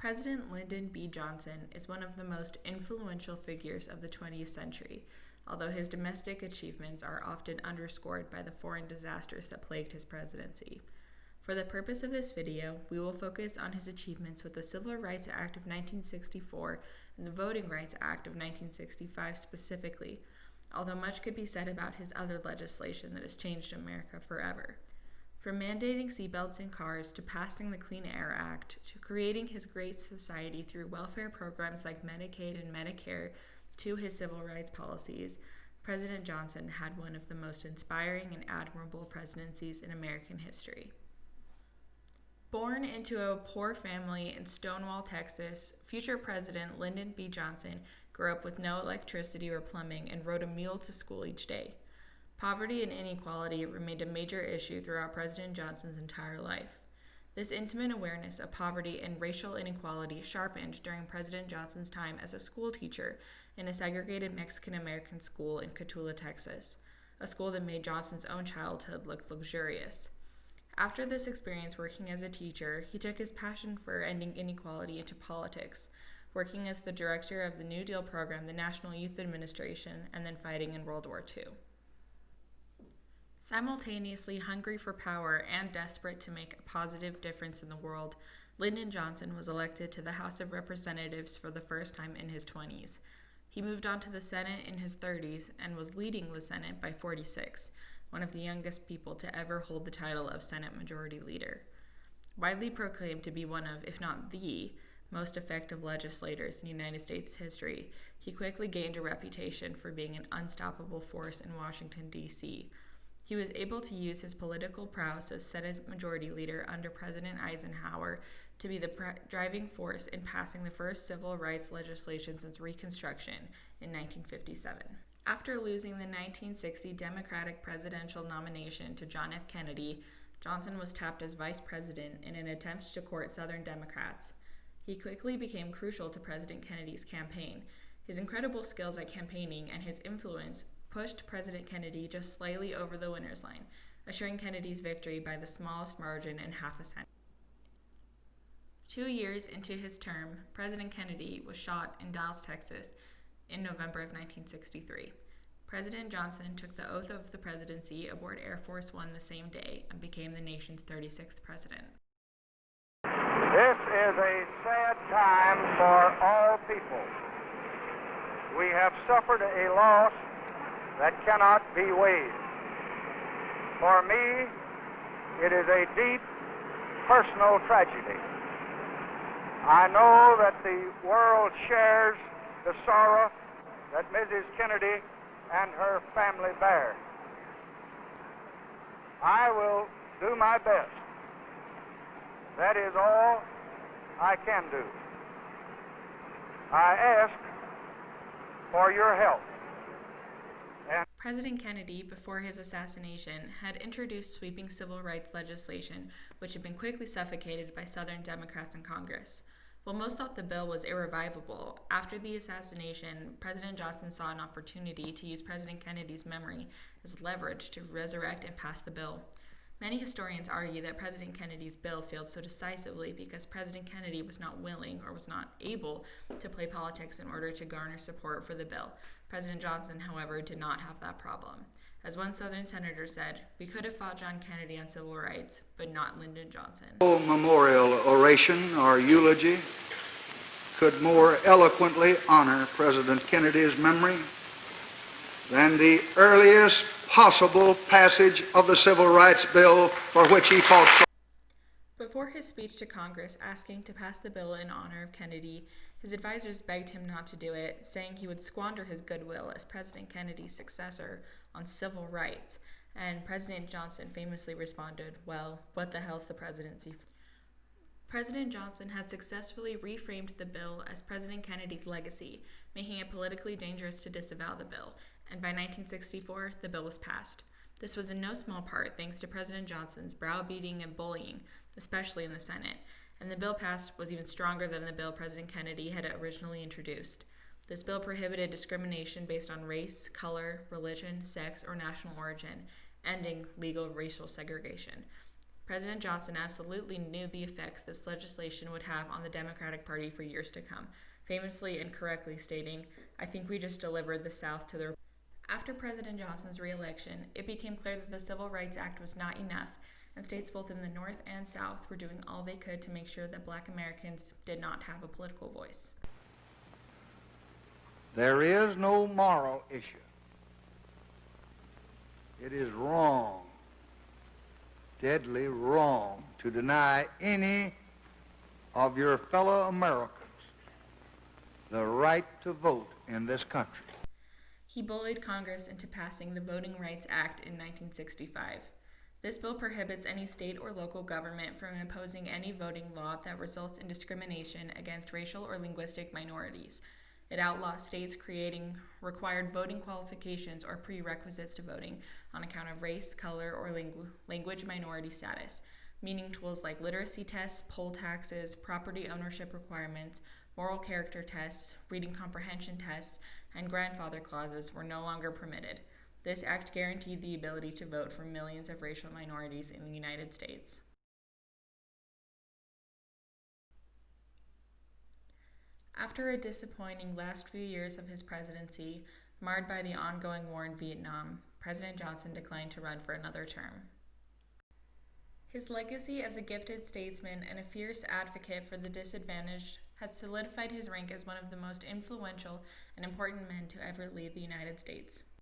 President Lyndon B. Johnson is one of the most influential figures of the 20th century, although his domestic achievements are often underscored by the foreign disasters that plagued his presidency. For the purpose of this video, we will focus on his achievements with the Civil Rights Act of 1964 and the Voting Rights Act of 1965 specifically, although much could be said about his other legislation that has changed America forever. From mandating seatbelts in cars to passing the Clean Air Act to creating his great society through welfare programs like Medicaid and Medicare to his civil rights policies, President Johnson had one of the most inspiring and admirable presidencies in American history. Born into a poor family in Stonewall, Texas, future President Lyndon B. Johnson grew up with no electricity or plumbing and rode a mule to school each day. Poverty and inequality remained a major issue throughout President Johnson's entire life. This intimate awareness of poverty and racial inequality sharpened during President Johnson's time as a school teacher in a segregated Mexican-American school in Cotulla, Texas, a school that made Johnson's own childhood look luxurious. After this experience working as a teacher, he took his passion for ending inequality into politics, working as the director of the New Deal program, the National Youth Administration, and then fighting in World War II. Simultaneously hungry for power and desperate to make a positive difference in the world, Lyndon Johnson was elected to the House of Representatives for the first time in his 20s. He moved on to the Senate in his 30s and was leading the Senate by 46, one of the youngest people to ever hold the title of Senate Majority Leader. Widely proclaimed to be one of, if not the, most effective legislators in United States history, he quickly gained a reputation for being an unstoppable force in Washington, D.C. He was able to use his political prowess as Senate Majority Leader under President Eisenhower to be the driving force in passing the first civil rights legislation since Reconstruction in 1957. After losing the 1960 Democratic presidential nomination to John F. Kennedy, Johnson was tapped as vice president in an attempt to court Southern Democrats. He quickly became crucial to President Kennedy's campaign. His incredible skills at campaigning and his influence pushed President Kennedy just slightly over the winner's line, assuring Kennedy's victory by the smallest margin in half a century. 2 years into his term, President Kennedy was shot in Dallas, Texas, in November of 1963. President Johnson took the oath of the presidency aboard Air Force One the same day and became the nation's 36th president. This is a sad time for all people. We have suffered a loss that cannot be weighed. For me, it is a deep personal tragedy. I know that the world shares the sorrow that Mrs. Kennedy and her family bear. I will do my best. That is all I can do. I ask for your help. President Kennedy, before his assassination, had introduced sweeping civil rights legislation, which had been quickly suffocated by Southern Democrats in Congress. While most thought the bill was irrevivable, after the assassination, President Johnson saw an opportunity to use President Kennedy's memory as leverage to resurrect and pass the bill. Many historians argue that President Kennedy's bill failed so decisively because President Kennedy was not willing or was not able to play politics in order to garner support for the bill. President Johnson, however, did not have that problem. As one Southern senator said, "We could have fought John Kennedy on civil rights, but not Lyndon Johnson." No memorial oration or eulogy could more eloquently honor President Kennedy's memory than the earliest possible passage of the Civil Rights Bill for which he fought so. Before his speech to Congress asking to pass the bill in honor of Kennedy, his advisors begged him not to do it, saying he would squander his goodwill as President Kennedy's successor on civil rights, and President Johnson famously responded, "Well, what the hell's the presidency for?" President Johnson has successfully reframed the bill as President Kennedy's legacy, making it politically dangerous to disavow the bill, and by 1964, the bill was passed. This was in no small part thanks to President Johnson's browbeating and bullying, especially in the Senate, and the bill passed was even stronger than the bill President Kennedy had originally introduced. This bill prohibited discrimination based on race, color, religion, sex, or national origin, ending legal racial segregation. President Johnson absolutely knew the effects this legislation would have on the Democratic Party for years to come, famously and correctly stating, "I think we just delivered the South to the." After President Johnson's re-election, it became clear that the Civil Rights Act was not enough, and states both in the North and South were doing all they could to make sure that Black Americans did not have a political voice. There is no moral issue. It is wrong, deadly wrong, to deny any of your fellow Americans the right to vote in this country. He bullied Congress into passing the Voting Rights Act in 1965. This bill prohibits any state or local government from imposing any voting law that results in discrimination against racial or linguistic minorities. It outlaws states creating required voting qualifications or prerequisites to voting on account of race, color, or language minority status, meaning tools like literacy tests, poll taxes, property ownership requirements, moral character tests, reading comprehension tests, and grandfather clauses were no longer permitted. This act guaranteed the ability to vote for millions of racial minorities in the United States. After a disappointing last few years of his presidency, marred by the ongoing war in Vietnam, President Johnson declined to run for another term. His legacy as a gifted statesman and a fierce advocate for the disadvantaged has solidified his rank as one of the most influential and important men to ever lead the United States.